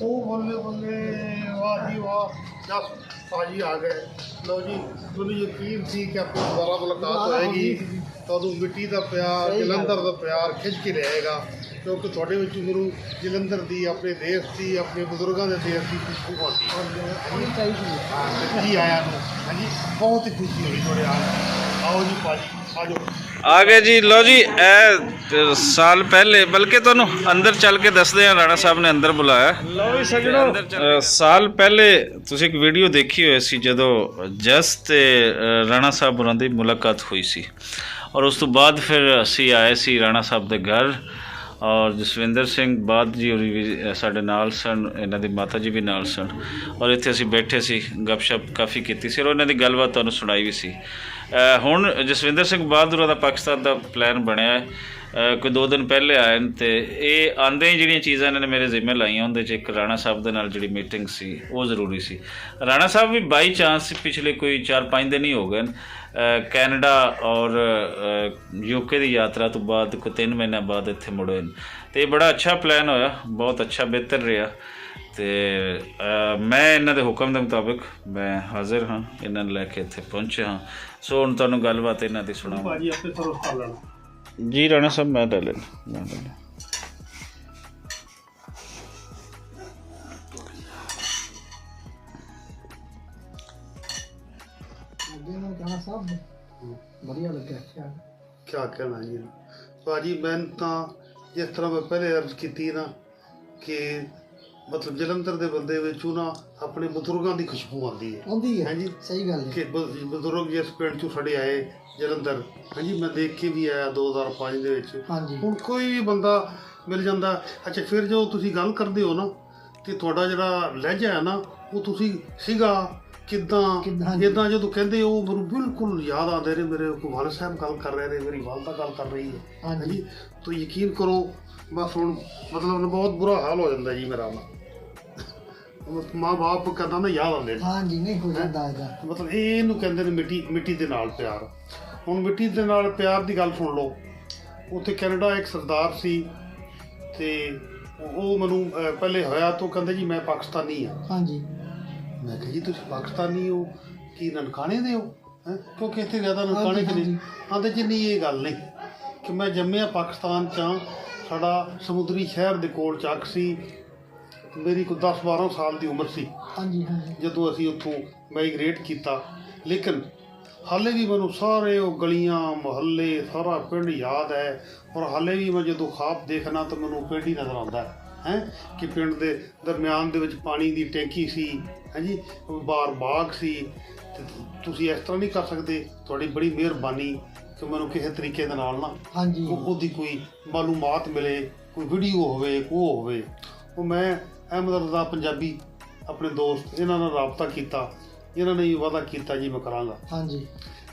ओ बल्ले बल्ले वाह जी वाह, 10 भाजी आ गए। लो जी, ਮੈਨੂੰ ਯਕੀਨ ਸੀ ਕਿ ਆਪਣੀ ਦੁਬਾਰਾ ਮੁਲਾਕਾਤ ਹੋਏਗੀ। ਤੁਹਾਨੂੰ ਮਿੱਟੀ ਦਾ ਪਿਆਰ, ਜਲੰਧਰ ਦਾ ਪਿਆਰ ਖਿੱਚ ਕੇ ਲਿਆਏਗਾ, ਕਿਉਂਕਿ ਤੁਹਾਡੇ ਵਿੱਚ ਮੈਨੂੰ ਜਲੰਧਰ ਦੀ, ਆਪਣੇ ਦੇਸ਼ ਦੀ, ਆਪਣੇ ਬਜ਼ੁਰਗਾਂ ਦੇ ਦੇਸ਼ ਦੀ ਖੁਸ਼ਬੂ ਆਉਂਦੀ ਹੈ। ਜੀ ਆਇਆ ਨੂੰ ਹਾਂਜੀ, ਬਹੁਤ ਹੀ ਖੁਸ਼ੀ ਹੋਈ ਤੁਹਾਡੇ ਆਓ ਜੀ ਭਾਜੀ, ਆ ਜਾਓ। ਆ ਗਏ ਜੀ। ਲਓ ਜੀ, ਇਹ ਸਾਲ ਪਹਿਲੇ, ਬਲਕਿ ਤੁਹਾਨੂੰ ਅੰਦਰ ਚੱਲ ਕੇ ਦੱਸਦੇ ਆ, ਰਾਣਾ ਸਾਹਿਬ ਨੇ ਅੰਦਰ ਬੁਲਾਇਆ। ਲਓ ਜੀ ਸੱਜਣੋ, ਸਾਲ ਪਹਿਲੇ ਤੁਸੀਂ ਇੱਕ ਵੀਡੀਓ ਦੇਖੀ ਹੋਈ ਸੀ ਜਦੋਂ ਜਸ ਤੇ ਰਾਣਾ ਸਾਹਿਬ ਹੋਰਾਂ ਦੀ ਮੁਲਾਕਾਤ ਹੋਈ ਸੀ, ਔਰ ਉਸ ਤੋਂ ਬਾਅਦ ਫਿਰ ਅਸੀਂ ਆਏ ਸੀ ਰਾਣਾ ਸਾਹਿਬ ਦੇ ਘਰ, ਔਰ ਜਸਵਿੰਦਰ ਸਿੰਘ ਬਾਦ ਜੀ ਹੋਰੀ ਵੀ ਸਾਡੇ ਨਾਲ ਸਨ, ਇਹਨਾਂ ਦੀ ਮਾਤਾ ਜੀ ਵੀ ਨਾਲ ਸਨ, ਔਰ ਇੱਥੇ ਅਸੀਂ ਬੈਠੇ ਸੀ, ਗੱਪਸ਼ਪ ਕਾਫੀ ਕੀਤੀ ਸੀ, ਔਰ ਉਹਨਾਂ ਦੀ ਗੱਲਬਾਤ ਤੁਹਾਨੂੰ ਸੁਣਾਈ ਵੀ ਸੀ। ਹੁਣ ਜਸਵਿੰਦਰ ਸਿੰਘ ਬਹਾਦਰ ਦਾ ਪਾਕਿਸਤਾਨ ਦਾ ਪਲਾਨ ਬਣਿਆ ਹੈ, ਕੋਈ 2 ਦਿਨ ਪਹਿਲੇ ਆਏ ਨੇ, ਅਤੇ ਇਹ ਆਉਂਦੇ ਹੀ ਜਿਹੜੀਆਂ ਚੀਜ਼ਾਂ ਇਹਨਾਂ ਨੇ ਮੇਰੇ ਜ਼ਿੰਮੇ ਲਾਈਆਂ, ਉਹਦੇ 'ਚ ਇੱਕ ਰਾਣਾ ਸਾਹਿਬ ਦੇ ਨਾਲ ਜਿਹੜੀ ਮੀਟਿੰਗ ਸੀ ਉਹ ਜ਼ਰੂਰੀ ਸੀ। ਰਾਣਾ ਸਾਹਿਬ ਵੀ ਬਾਈ ਚਾਂਸ ਪਿਛਲੇ ਕੋਈ 4-5 ਦਿਨ ਹੀ ਹੋ ਗਏ ਕੈਨੇਡਾ ਔਰ UK ਦੀ ਯਾਤਰਾ ਤੋਂ ਬਾਅਦ ਕੋਈ 3 ਮਹੀਨਿਆਂ ਬਾਅਦ ਇੱਥੇ ਮੁੜੇ ਨੇ, ਅਤੇ ਇਹ ਬੜਾ ਅੱਛਾ ਪਲਾਨ ਹੋਇਆ, ਬਹੁਤ ਅੱਛਾ ਬਿਹਤਰ ਰਿਹਾ, ਅਤੇ ਮੈਂ ਇਹਨਾਂ ਦੇ ਹੁਕਮ ਦੇ ਮੁਤਾਬਿਕ ਮੈਂ ਹਾਜ਼ਰ ਹਾਂ, ਇਹਨਾਂ ਨੂੰ ਲੈ ਕੇ ਇੱਥੇ ਪਹੁੰਚੇ ਹਾਂ। ਸੋ ਹੁਣ ਤੁਹਾਨੂੰ ਗੱਲਬਾਤ ਇਹਨਾਂ ਦੀ ਸੁਣਾਵਾਂ। ਜੀ ਰਾਣਾ ਸਾਹਿਬ, ਮੈਂ ਲੈ ਲੈਣਾ। क्या कहना जी भाजी, मैं तो जिस तरह मैं पहले अर्ज की ना कि मतलब जलंधर के बंदे ना अपने बजुर्गों की खुशबू आती है जी। सही गल है कि बजुर्ग जिस पिंड चों साडे आए जलंधर, हाँ जी, मैं देख के भी आया 2005 ਦੇ ਵਿੱਚ। ਹੁਣ ਕੋਈ ਵੀ ਬੰਦਾ ਮਿਲ ਜਾਂਦਾ। ਅੱਛਾ, ਫਿਰ ਜੋ ਤੁਸੀਂ ਗੱਲ ਕਰਦੇ ਹੋ ਨਾ, ਤੇ ਤੁਹਾਡਾ ਜਿਹੜਾ ਲਹਿਜਾ ਹੈ ਨਾ, ਉਹ ਤੁਸੀਂ ਸੀਗਾ ਕਿੱਦਾਂ ਜਿੱਦਾਂ ਜਦੋਂ ਕਹਿੰਦੇ ਉਹ ਮੈਨੂੰ ਬਿਲਕੁਲ ਯਾਦ ਆਉਂਦੇ ਨੇ। ਮੇਰੇ ਵਾਲਿਦ ਸਾਹਿਬ ਗੱਲ ਕਰ ਰਹੇ ਨੇ, ਮੇਰੀ ਵਾਲਦਾ ਗੱਲ ਕਰ ਰਹੀ ਹੈ, ਹਾਂਜੀ। ਤਾਂ ਯਕੀਨ ਕਰੋ, ਬਸ ਹੁਣ ਮਤਲਬ ਬਹੁਤ ਬੁਰਾ ਹਾਲ ਹੋ ਜਾਂਦਾ ਜੀ ਮੇਰਾ ਨਾ, ਮਾਂ ਬਾਪ ਕਹਿੰਦਾ ਨਾ ਯਾਦ ਆਉਂਦੇ ਨੇ। ਹਾਂਜੀ, ਨਹੀਂ ਹੋ ਜਾਂਦਾ ਮਤਲਬ ਇਹਨੂੰ ਕਹਿੰਦੇ ਨੇ ਮਿੱਟੀ ਦੇ ਨਾਲ ਪਿਆਰ। ਹੁਣ ਮਿੱਟੀ ਦੇ ਨਾਲ ਪਿਆਰ ਦੀ ਗੱਲ ਸੁਣ ਲਓ। ਉੱਥੇ ਕੈਨੇਡਾ ਇੱਕ ਸਰਦਾਰ ਸੀ, ਤੇ ਉਹ ਮੈਨੂੰ ਪਹਿਲੇ ਹੋਇਆ ਤਾਂ ਕਹਿੰਦੇ ਜੀ ਮੈਂ ਪਾਕਿਸਤਾਨੀ ਹਾਂ। ਹਾਂਜੀ, ਮੈਂ ਕਿਹਾ ਜੀ ਤੁਸੀਂ ਪਾਕਿਸਤਾਨੀ ਹੋ, ਕੀ ਨਨਕਾਣੇ ਦੇ ਹੋ? ਕਿਉਂਕਿ ਇੱਥੇ ਜ਼ਿਆਦਾ ਨਨਕਾਣੇ ਕਿ ਨਹੀਂ ਆਉਂਦੇ ਜੀ। ਨਹੀਂ, ਇਹ ਗੱਲ ਨਹੀਂ ਕਿ ਮੈਂ ਜੰਮਿਆ ਪਾਕਿਸਤਾਨ 'ਚ ਹਾਂ। ਸਾਡਾ ਸਮੁੰਦਰੀ ਸ਼ਹਿਰ ਦੇ ਕੋਲ ਚੱਕ ਸੀ। ਮੇਰੀ ਕੋਈ 10-12 ਸਾਲ ਦੀ ਉਮਰ ਸੀ ਜਦੋਂ ਅਸੀਂ ਉੱਥੋਂ ਮਾਈਗ੍ਰੇਟ ਕੀਤਾ। ਲੇਕਿਨ ਹਾਲੇ ਵੀ ਮੈਨੂੰ ਸਾਰੇ ਉਹ ਗਲੀਆਂ, ਮੁਹੱਲੇ, ਸਾਰਾ ਪਿੰਡ ਯਾਦ ਹੈ। ਔਰ ਹਾਲੇ ਵੀ ਮੈਂ ਜਦੋਂ ਖਾਬ ਦੇਖਣਾ ਤਾਂ ਮੈਨੂੰ ਪਿੰਡ ਹੀ ਨਜ਼ਰ ਆਉਂਦਾ ਹੈ ਕਿ ਪਿੰਡ ਦੇ ਦਰਮਿਆਨ ਦੇ ਵਿੱਚ ਪਾਣੀ ਦੀ ਟੈਂਕੀ ਸੀ, ਹਾਂਜੀ, ਬਾਹਰ ਬਾਗ ਸੀ। ਅਤੇ ਤੁਸੀਂ ਇਸ ਤਰ੍ਹਾਂ ਨਹੀਂ ਕਰ ਸਕਦੇ। ਤੁਹਾਡੀ ਬੜੀ ਮਿਹਰਬਾਨੀ ਕਿ ਮੈਨੂੰ ਕਿਸੇ ਤਰੀਕੇ ਦੇ ਨਾਲ ਨਾ ਉਹਦੀ ਕੋਈ ਮਾਲੂਮਾਤ ਮਿਲੇ, ਕੋਈ ਵੀਡੀਓ ਹੋਵੇ, ਉਹ ਹੋਵੇ। ਉਹ ਮੈਂ ਅਹਿਮਦ ਰਜ਼ਾ ਪੰਜਾਬੀ ਆਪਣੇ ਦੋਸਤ, ਇਹਨਾਂ ਨਾਲ ਰਾਬਤਾ ਕੀਤਾ। ਇਹਨਾਂ ਨੇ ਵੀ ਵਾਅਦਾ ਕੀਤਾ ਜੀ ਮੈਂ ਕਰਾਂਗਾ। ਹਾਂਜੀ,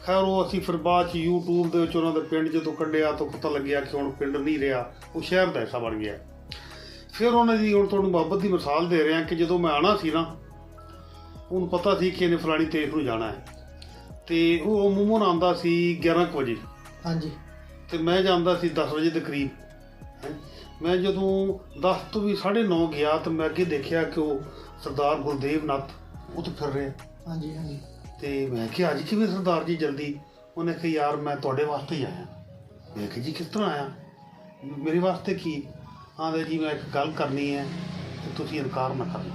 ਖੈਰ ਉਹ ਅਸੀਂ ਫਿਰ ਬਾਅਦ 'ਚ YouTube ਦੇ ਵਿੱਚ ਉਹਨਾਂ ਦੇ ਪਿੰਡ ਜਦੋਂ ਕੱਢਿਆ ਤਾਂ ਪਤਾ ਲੱਗਿਆ ਕਿ ਹੁਣ ਪਿੰਡ ਨਹੀਂ ਰਿਹਾ, ਉਹ ਸ਼ਹਿਰ ਦਾ ਹਿੱਸਾ ਬਣ ਗਿਆ। ਫਿਰ ਉਹਨਾਂ ਦੀ, ਹੁਣ ਤੁਹਾਨੂੰ ਮੁਹੱਬਤ ਦੀ ਮਿਸਾਲ ਦੇ ਰਿਹਾ ਕਿ ਜਦੋਂ ਮੈਂ ਆਉਣਾ ਸੀ ਨਾ, ਉਹਨੂੰ ਪਤਾ ਸੀ ਕਿ ਇਹਨੇ ਫਲਾਣੀ ਤਰੀਕ ਨੂੰ ਜਾਣਾ ਹੈ, ਅਤੇ ਉਹ ਅਮੂਮਨ ਆਉਂਦਾ ਸੀ 11 ਕੁ ਵਜੇ। ਹਾਂਜੀ, ਅਤੇ ਮੈਂ ਜਾਂਦਾ ਸੀ 10 ਵਜੇ ਦੇ ਕਰੀਬ। ਮੈਂ ਜਦੋਂ 10 ਤੋਂ ਵੀ 9:30 ਗਿਆ ਤਾਂ ਮੈਂ ਅੱਗੇ ਦੇਖਿਆ ਕਿ ਉਹ ਸਰਦਾਰ ਗੁਰਦੇਵ ਨਾਥ ਉੱਥੇ ਫਿਰ ਰਹੇ। ਹਾਂਜੀ ਹਾਂਜੀ, ਅਤੇ ਮੈਂ ਕਿਹਾ ਅੱਜ ਕਿਵੇਂ ਸਰਦਾਰ ਜੀ ਜਲਦੀ? ਉਹਨੇ ਕਿਹਾ ਯਾਰ ਮੈਂ ਤੁਹਾਡੇ ਵਾਸਤੇ ਹੀ ਆਇਆ। ਮੈਂ ਕਿਹਾ ਜੀ ਕਿਸ ਤਰ੍ਹਾਂ ਆਇਆ? ਮੇਰੇ ਵਾਸਤੇ ਕੀ? ਆਂਦੇ ਜੀ ਮੈਂ ਇੱਕ ਗੱਲ ਕਰਨੀ ਹੈ ਅਤੇ ਤੁਸੀਂ ਇਨਕਾਰ ਨਾ ਕਰਨਾ।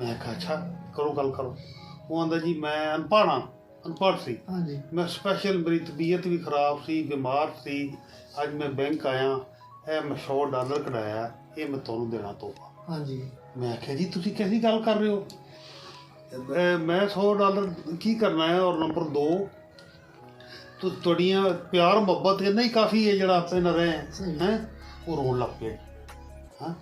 ਮੈਂ ਕਿਹਾ ਅੱਛਾ, ਕਰੋ ਗੱਲ ਕਰੋ। ਉਹ ਆਂਦਾ ਜੀ ਮੈਂ ਅਨਪੜ੍ਹ ਸੀ। ਮੈਂ ਸਪੈਸ਼ਲ, ਮੇਰੀ ਤਬੀਅਤ ਵੀ ਖਰਾਬ ਸੀ, ਬਿਮਾਰ ਸੀ। ਅੱਜ ਮੈਂ ਬੈਂਕ ਆਇਆ, ਇਹ ਮੈਂ $100 ਕਢਾਇਆ, ਇਹ ਮੈਂ ਤੁਹਾਨੂੰ ਦੇਣਾ ਤੋਹਫਾ। ਹਾਂਜੀ, ਮੈਂ ਕਿਹਾ ਜੀ ਤੁਸੀਂ ਕਿਹਦੀ ਗੱਲ ਕਰ ਰਹੇ ਹੋ? ਮੈਂ $100 ਕੀ ਕਰਨਾ ਹੈ? ਔਰ ਨੰਬਰ 2 ਤੁਹਾਡੀਆਂ ਪਿਆਰ ਮੁਹੱਬਤ ਇੰਨਾ ਹੀ ਕਾਫੀ ਹੈ ਜਿਹੜਾ ਆਪੇ ਨਾ ਰਹੇ ਹੈਂ। ਉਹ ਰੋਣ ਲੱਗ ਪਏ, ਹਾਂ,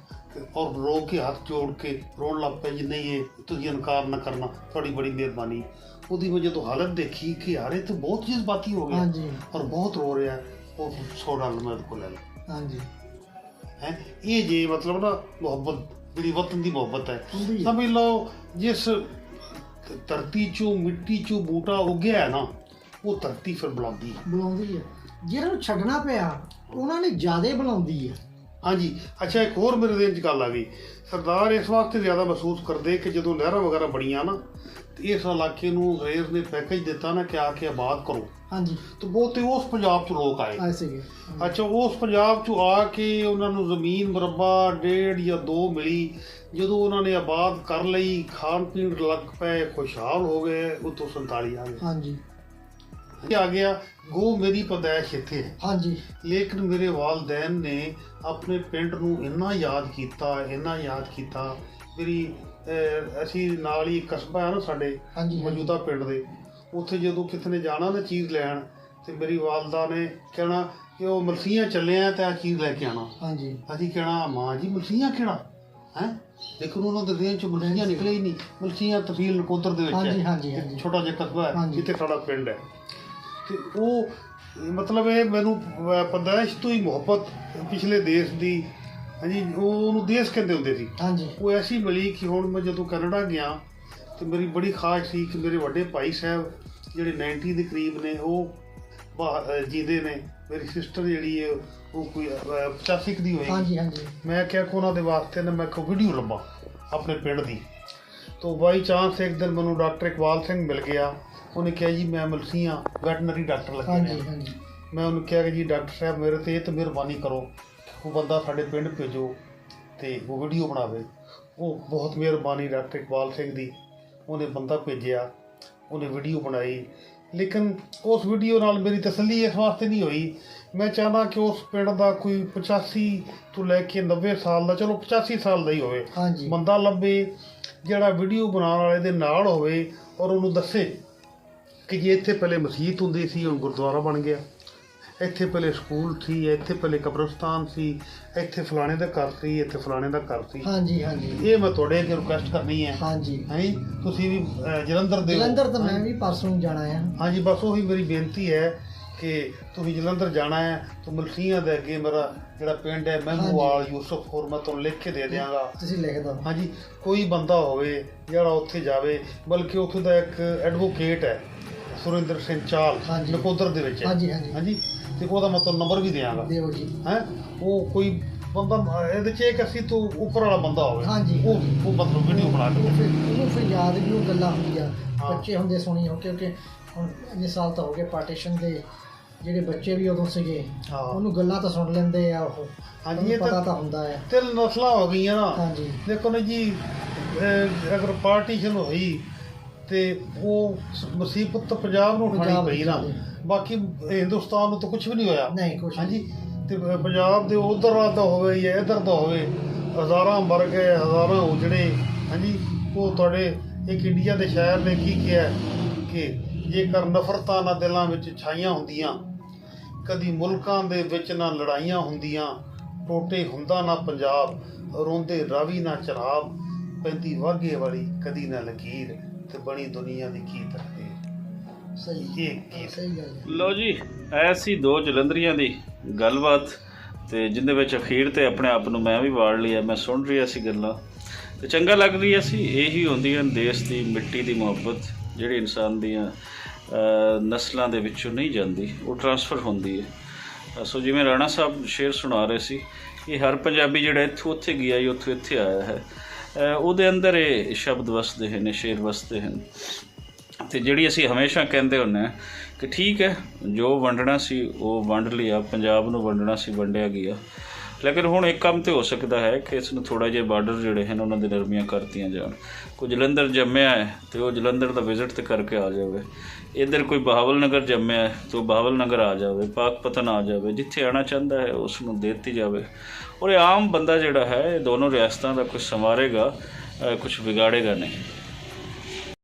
ਔਰ ਰੋ ਕੇ ਹੱਥ ਜੋੜ ਕੇ ਰੋਣ ਲੱਗ ਪਏ ਜੀ ਨਹੀਂ, ਇਹ ਤੁਸੀਂ ਇਨਕਾਰ ਨਾ ਕਰਨਾ, ਤੁਹਾਡੀ ਬੜੀ ਮਿਹਰਬਾਨੀ। ਉਹਦੀ ਮੈਂ ਜਦੋਂ ਹਾਲਤ ਦੇਖੀ ਕਿ ਯਾਰ ਇਹ ਤਾਂ ਬਹੁਤ ਜਜ਼ਬਾਤੀ ਹੋ ਗਿਆ ਔਰ ਬਹੁਤ ਰੋ ਰਿਹਾ, ਉਹ $100 ਮੈਂ ਉਹਦੇ ਕੋਲ ਲੈ ਲਿਆ। ਹਾਂਜੀ, ਹੈ ਇਹ ਜੇ ਮਤਲਬ ਨਾ ਮੁਹੱਬਤ, ਜਿਹੜੀ ਵਤਨ ਦੀ ਮੁਹੱਬਤ ਹੈ। ਸਮਝ ਲਓ ਜਿਸ ਧਰਤੀ 'ਚੋਂ, ਮਿੱਟੀ 'ਚੋਂ ਬੂਟਾ ਉੱਗਿਆ ਹੈ ਨਾ, ਉਹ ਧਰਤੀ ਫਿਰ ਬੁਲਾਉਂਦੀ ਹੈ। ਜਿਹਨਾਂ ਨੂੰ ਛੱਡਣਾ ਪਿਆ ਉਹਨਾਂ ਨੇ ਜ਼ਿਆਦਾ ਬੁਲਾਉਂਦੀ ਹੈ। ਹਾਂਜੀ। ਅੱਛਾ, ਇੱਕ ਹੋਰ ਮੇਰੇ ਦਿਨ 'ਚ ਗੱਲ ਆ ਗਈ। ਸਰਦਾਰ ਇਸ ਵਾਸਤੇ ਜ਼ਿਆਦਾ ਮਹਿਸੂਸ ਕਰਦੇ ਕਿ ਜਦੋਂ ਨਹਿਰਾਂ ਵਗੈਰਾ ਬਣੀਆਂ ਨਾ, ਤੇ ਇਸ ਇਲਾਕੇ ਨੂੰ ਅੰਗਰੇਜ਼ ਨੇ ਪੈਕੇਜ ਦਿੱਤਾ ਨਾ ਕਿ ਆ ਕੇ ਆਬਾਦ ਕਰੋ। ਹਾਂਜੀ। ਤੇ ਬਹੁਤੇ ਉਸ ਪੰਜਾਬ 'ਚ ਲੋਕ ਆਏ ਸੀਗੇ। ਅੱਛਾ, ਉਸ ਪੰਜਾਬ 'ਚ ਆ ਕੇ ਉਹਨਾਂ ਨੂੰ ਜ਼ਮੀਨ ਮੁਰੱਬਾ 1.5 ਜਾਂ 2 ਮਿਲੀ। ਜਦੋਂ ਉਹਨਾਂ ਨੇ ਆਬਾਦ ਕਰ ਲਈ, ਖਾਣ ਪੀਣ ਲੱਗ ਪਏ, ਖੁਸ਼ਹਾਲ ਹੋ ਗਏ। ਉੱਤੋਂ 47 ਆ ਗਏ। ਹਾਂਜੀ। ਆ ਗਿਆ ਗੋ ਮੇਰੀ ਪੈਦਾਇਸ਼ ਇੱਥੇ ਹੈ। ਹਾਂਜੀ। ਲੇਕਿਨ ਮੇਰੇ ਵਾਲਦੈਨ ਨੇ ਆਪਣੇ ਪਿੰਡ ਨੂੰ ਇੰਨਾ ਯਾਦ ਕੀਤਾ, ਇੰਨਾ ਯਾਦ ਕੀਤਾ। ਮੇਰੀ ਅਸੀਂ ਨਾਲ ਹੀ ਕਸਬਾ ਹੈ ਨਾ ਸਾਡੇ ਮੌਜੂਦਾ ਪਿੰਡ ਦੇ, ਉੱਥੇ ਜਦੋਂ ਕਿਸੇ ਨੇ ਜਾਣਾ ਨਾ ਚੀਜ਼ ਲੈਣ, ਤੇ ਮੇਰੀ ਵਾਲਦਾ ਨੇ ਕਹਿਣਾ ਕਿ ਉਹ ਮਲਸੀਆਂ ਚੱਲੇ ਆ ਤੇ ਆ ਚੀਜ਼ ਲੈ ਕੇ ਆਉਣਾ। ਹਾਂਜੀ। ਅਸੀਂ ਕਹਿਣਾ ਮਾਂ ਜੀ ਮਲਸੀਆਂ ਕਿਹੜਾ ਹੈ, ਲੇਕਿਨ ਉਹਨਾਂ ਦੇ ਦੇਹ 'ਚ ਮਲਸੀਆਂ ਨਿਕਲੇ ਹੀ ਨਹੀਂ। ਮਲਸੀਆਂ ਤਹਿਸੀਲ ਨਕੋਦਰ ਦੇ ਵਿੱਚ ਹੈ, ਛੋਟਾ ਜਿਹਾ ਕਸਬਾ ਹੈ ਜਿੱਥੇ ਸਾਡਾ ਪਿੰਡ ਹੈ। ਤੇ ਉਹ ਮਤਲਬ ਇਹ ਮੈਨੂੰ ਪੈਦਾਇਸ਼ ਤੋਂ ਹੀ ਮੁਹੱਬਤ ਪਿਛਲੇ ਦੇਸ਼ ਦੀ, ਹਾਂਜੀ, ਉਹਨੂੰ ਦੇਸ਼ ਕਹਿੰਦੇ ਹੁੰਦੇ ਸੀ। ਹਾਂਜੀ। ਉਹ ਐਸੀ ਮਿਲੀ ਕਿ ਹੁਣ ਮੈਂ ਜਦੋਂ ਕੈਨੇਡਾ ਗਿਆ ਤੇ ਮੇਰੀ ਬੜੀ ਖਾਸ਼ ਸੀ ਕਿ ਮੇਰੇ ਵੱਡੇ ਭਾਈ ਸਾਹਿਬ ਜਿਹੜੇ 90 ਦੇ ਕਰੀਬ ਨੇ, ਉਹ ਜੀਂਦੇ ਨੇ। ਮੇਰੀ ਸਿਸਟਰ ਜਿਹੜੀ ਹੈ ਉਹ ਕੋਈ 85 ਦੀ ਹੋਏਗੀ। ਹਾਂਜੀ ਹਾਂਜੀ। ਮੈਂ ਕਿਹਾ ਕਿ ਉਹਨਾਂ ਦੇ ਵਾਸਤੇ ਨਾ ਮੈਂ ਕੋਈ ਵੀਡੀਓ ਲੱਭਾਂ ਆਪਣੇ ਪਿੰਡ ਦੀ। ਤਾਂ ਬਾਈ ਚਾਂਸ ਇੱਕ ਦਿਨ ਮੈਨੂੰ ਡਾਕਟਰ ਇਕਬਾਲ ਸਿੰਘ ਮਿਲ ਗਿਆ। ਉਹਨੇ ਕਿਹਾ ਜੀ ਮੈਂ ਮਲਸੀਆਂ ਵੈਟਨਰੀ ਡਾਕਟਰ ਲੱਗੇ ਨੇ। ਮੈਂ ਉਹਨੂੰ ਕਿਹਾ ਕਿ ਜੀ ਡਾਕਟਰ ਸਾਹਿਬ ਮੇਰੇ 'ਤੇ ਇਹ ਤਾਂ ਮਿਹਰਬਾਨੀ ਕਰੋ, ਉਹ ਬੰਦਾ ਸਾਡੇ ਪਿੰਡ ਭੇਜੋ ਅਤੇ ਉਹ ਵੀਡੀਓ ਬਣਾਵੇ। ਉਹ ਬਹੁਤ ਮਿਹਰਬਾਨੀ ਡਾਕਟਰ ਇਕਬਾਲ ਸਿੰਘ ਦੀ। ਉਹਨੇ ਬੰਦਾ ਭੇਜਿਆ, ਉਹਨੇ ਵੀਡੀਓ ਬਣਾਈ। ਲੇਕਿਨ ਉਸ ਵੀਡੀਓ ਨਾਲ ਮੇਰੀ ਤਸੱਲੀ ਇਸ ਵਾਸਤੇ ਨਹੀਂ ਹੋਈ। ਮੈਂ ਚਾਹੁੰਦਾ ਕਿ ਉਸ ਪਿੰਡ ਦਾ ਕੋਈ 85 ਤੋਂ ਲੈ ਕੇ 90 ਸਾਲ ਦਾ, ਚਲੋ 85 ਸਾਲ ਦਾ ਹੀ ਹੋਵੇ, ਬੰਦਾ ਲੱਭੇ ਜਿਹੜਾ ਵੀਡੀਓ ਬਣਾਉਣ ਵਾਲੇ ਦੇ ਨਾਲ ਹੋਵੇ ਔਰ ਉਹਨੂੰ ਦੱਸੇ ਕਿ ਜੇ ਇੱਥੇ ਪਹਿਲੇ ਮਸਜਿਦ ਹੁੰਦੀ ਸੀ, ਹੁਣ ਗੁਰਦੁਆਰਾ ਬਣ ਗਿਆ। ਇੱਥੇ ਪਹਿਲੇ ਸਕੂਲ ਸੀ, ਇੱਥੇ ਪਹਿਲੇ ਕਬਰਸਤਾਨ ਸੀ, ਇੱਥੇ ਫਲਾਣੇ ਦਾ ਘਰ ਸੀ, ਇੱਥੇ ਫਲਾਣੇ ਦਾ ਘਰ ਸੀ। ਹਾਂਜੀ ਹਾਂਜੀ। ਇਹ ਮੈਂ ਤੁਹਾਡੇ ਅੱਗੇ ਰਿਕੁਐਸਟ ਕਰਨੀ ਹੈ। ਹਾਂਜੀ। ਹਾਂਜੀ, ਤੁਸੀਂ ਵੀ ਜਲੰਧਰ ਦੇ, ਜਲੰਧਰ ਤਾਂ ਮੈਂ ਵੀ ਪਰਸੋਂ ਜਾਣਾ ਹੈ। ਹਾਂਜੀ, ਬਸ ਉਹੀ ਮੇਰੀ ਬੇਨਤੀ ਹੈ ਕਿ ਤੁਸੀਂ ਜਲੰਧਰ ਜਾਣਾ ਹੈ ਤਾਂ ਮਲਸੀਆਂ ਦੇ ਅੱਗੇ ਮੇਰਾ ਜਿਹੜਾ ਪਿੰਡ ਹੈ ਮਹਿਮੂਵਾਲ ਯੂਸਫਪੁਰ, ਮੈਂ ਤੁਹਾਨੂੰ ਲਿਖ ਕੇ ਦੇ ਦਿਆਂਗਾ। ਤੁਸੀਂ ਲਿਖ ਦਿਓ। ਹਾਂਜੀ, ਕੋਈ ਬੰਦਾ ਹੋਵੇ ਜਿਹੜਾ ਉੱਥੇ ਜਾਵੇ, ਬਲਕਿ ਉੱਥੇ ਦਾ ਇੱਕ ਐਡਵੋਕੇਟ ਹੈ ਸੁਰਿੰਦਰ ਸਿੰਘ ਚਾਲ, ਨਕੋਦਰ ਦੇ ਵਿੱਚ ਹੈ। ਹਾਂਜੀ ਹਾਂਜੀ ਹਾਂਜੀ। ਤੇ ਉਹਦਾ ਮੈਂ ਤੁਹਾਨੂੰ ਨੰਬਰ ਵੀ ਦਿਆਂਗਾ। ਦਿਓ ਜੀ। ਹੈ ਉਹ ਕੋਈ ਬੰਦਾ ਇਹਦੇ 'ਚ ਇੱਕ ਅਸੀਂ ਤੋਂ ਉੱਪਰ ਵਾਲਾ ਬੰਦਾ ਹੋਵੇ। ਹਾਂਜੀ। ਉਹ ਮਤਲਬ ਵੀਡੀਓ ਬਣਾ ਕੇ ਉਹਨੂੰ ਫਿਰ ਯਾਦ ਵੀ ਉਹ ਗੱਲਾਂ ਹੁੰਦੀਆਂ, ਬੱਚੇ ਹੁੰਦੇ ਸੁਣੀ ਹੋ, ਕਿਉਂਕਿ ਹੁਣ ਇੰਨੇ ਸਾਲ ਤਾਂ ਹੋ ਗਏ ਪਾਰਟੀਸ਼ਨ ਦੇ, ਜਿਹੜੇ ਬੱਚੇ ਵੀ ਉਦੋਂ ਸੀਗੇ ਉਹਨੂੰ ਗੱਲਾਂ ਤਾਂ ਸੁਣ ਲੈਂਦੇ ਆ ਉਹ। ਹਾਂਜੀ, ਇਹ ਪਤਾ ਤਾਂ ਹੁੰਦਾ ਹੈ। 3 ਨਸਲਾਂ ਹੋ ਗਈਆਂ ਨਾ। ਹਾਂਜੀ। ਦੇਖੋ ਨਾ ਜੀ, ਅਗਰ ਪਾਰਟੀਸ਼ਨ ਹੋਈ ਤੇ ਉਹ ਮੁਸੀਬਤ ਤਾਂ ਪੰਜਾਬ ਨੂੰ ਉਠਾਉਣੀ ਪਈ ਨਾ, ਬਾਕੀ ਹਿੰਦੁਸਤਾਨ ਨੂੰ ਤਾਂ ਕੁਛ ਵੀ ਨਹੀਂ ਹੋਇਆ। ਨਹੀਂ ਕੁਛ। ਹਾਂਜੀ। ਤੇ ਪੰਜਾਬ ਦੇ ਉਧਰ ਦਾ ਹੋਵੇ ਜਾਂ ਇੱਧਰ ਦਾ ਹੋਵੇ, ਹਜ਼ਾਰਾਂ ਮਰ ਗਏ, ਹਜ਼ਾਰਾਂ ਉਜੜੇ। ਹਾਂਜੀ। ਉਹ ਤੁਹਾਡੇ ਇੱਕ ਇੰਡੀਆ ਦੇ ਸ਼ਾਇਰ ਨੇ ਕੀ ਕਿਹਾ ਕਿ ਜੇਕਰ ਨਫ਼ਰਤਾਂ ਨਾ ਦਿਲਾਂ ਵਿੱਚ ਛਾਈਆਂ ਹੁੰਦੀਆਂ, ਕਦੀ ਮੁਲਕਾਂ ਦੇ ਵਿੱਚ ਨਾ ਲੜਾਈਆਂ ਹੁੰਦੀਆਂ, ਟੋਟੇ ਹੁੰਦਾ ਨਾ ਪੰਜਾਬ, ਰੋਂਦੇ ਰਾਵੀ ਨਾ ਚਰਾਬ, ਪੈਂਦੀ ਵਾਘੇ ਵਾਲੀ ਕਦੀ ਨਾ ਲਕੀਰ, ਤੇ ਬਣੀ ਦੁਨੀਆ ਦੀ ਕੀ ਤਕਦੀਰ। ਸਹੀ ਗੱਲ। ਲਓ ਜੀ, ਐਸੀ 2 ਜਲੰਧਰੀਆਂ ਦੀ ਗੱਲਬਾਤ, ਤੇ ਜਿਹਦੇ ਵਿੱਚ ਅਖੀਰ ਤੇ ਆਪਣੇ ਆਪ ਨੂੰ ਮੈਂ ਵੀ ਵਾੜ ਲਿਆ। ਮੈਂ ਸੁਣ ਰਿਹਾ ਸੀ ਗੱਲਾਂ ਤੇ ਚੰਗਾ ਲੱਗ ਰਿਹਾ ਸੀ। ਇਹੀ ਹੁੰਦੀਆਂ ਦੇਸ਼ ਦੀ ਮਿੱਟੀ ਦੀ ਮੁਹੱਬਤ, ਜਿਹੜੀ ਇਨਸਾਨ ਦੀਆਂ ਨਸਲਾਂ ਦੇ ਵਿੱਚੋਂ ਨਹੀਂ ਜਾਂਦੀ, ਉਹ ਟਰਾਂਸਫਰ ਹੁੰਦੀ ਹੈ। ਸੋ ਜਿਵੇਂ ਰਾਣਾ ਸਾਹਿਬ ਸ਼ੇਰ ਸੁਣਾ ਰਹੇ ਸੀ, ਇਹ ਹਰ ਪੰਜਾਬੀ ਜਿਹੜਾ ਇੱਥੋਂ ਉੱਥੇ ਗਿਆ ਜਾਂ ਉੱਥੋਂ ਇੱਥੇ ਆਇਆ ਹੈ, ਉਹਦੇ ਅੰਦਰ ਇਹ ਸ਼ਬਦ ਵਸਦੇ ਹਨ, ਸ਼ੇਰ ਵਸਦੇ ਹਨ। ਅਤੇ ਜਿਹੜੀ ਅਸੀਂ ਹਮੇਸ਼ਾ ਕਹਿੰਦੇ ਹੁੰਦੇ ਹਾਂ ਕਿ ਠੀਕ ਹੈ, ਜੋ ਵੰਡਣਾ ਸੀ ਉਹ ਵੰਡ ਲਿਆ, ਪੰਜਾਬ ਨੂੰ ਵੰਡਣਾ ਸੀ ਵੰਡਿਆ ਗਿਆ। ਲੇਕਿਨ ਹੁਣ ਇੱਕ ਕੰਮ ਤਾਂ ਹੋ ਸਕਦਾ ਹੈ ਕਿ ਇਸ ਨੂੰ ਥੋੜ੍ਹਾ ਜਿਹਾ ਬਾਰਡਰ ਜਿਹੜੇ ਹਨ ਉਹਨਾਂ ਦੇ ਨਰਮੀਆਂ ਕਰਤੀਆਂ ਜਾਣ। ਕੋਈ ਜਲੰਧਰ ਜੰਮਿਆ ਹੈ ਅਤੇ ਉਹ ਜਲੰਧਰ ਦਾ ਵਿਜ਼ਿਟ ਤਾਂ ਕਰਕੇ ਆ ਜਾਵੇ। ਇੱਧਰ ਕੋਈ ਬਹਾਵਲ ਨਗਰ ਜੰਮਿਆ ਹੈ ਤਾਂ ਉਹ ਬਹਾਵਲ ਨਗਰ ਆ ਜਾਵੇ, ਪਾਕਪਤਨ ਆ ਜਾਵੇ, ਜਿੱਥੇ ਆਉਣਾ ਚਾਹੁੰਦਾ ਹੈ ਉਸ ਨੂੰ ਦੇ ਦਿੱਤੀ ਜਾਵੇ। ਔਰ ਇਹ ਆਮ ਬੰਦਾ ਜਿਹੜਾ ਹੈ ਇਹ ਦੋਨੋਂ ਰਿਆਸਤਾਂ ਦਾ ਕੁਛ ਸੰਵਾਰੇਗਾ, ਕੁਛ ਵਿਗਾੜੇਗਾ ਨਹੀਂ।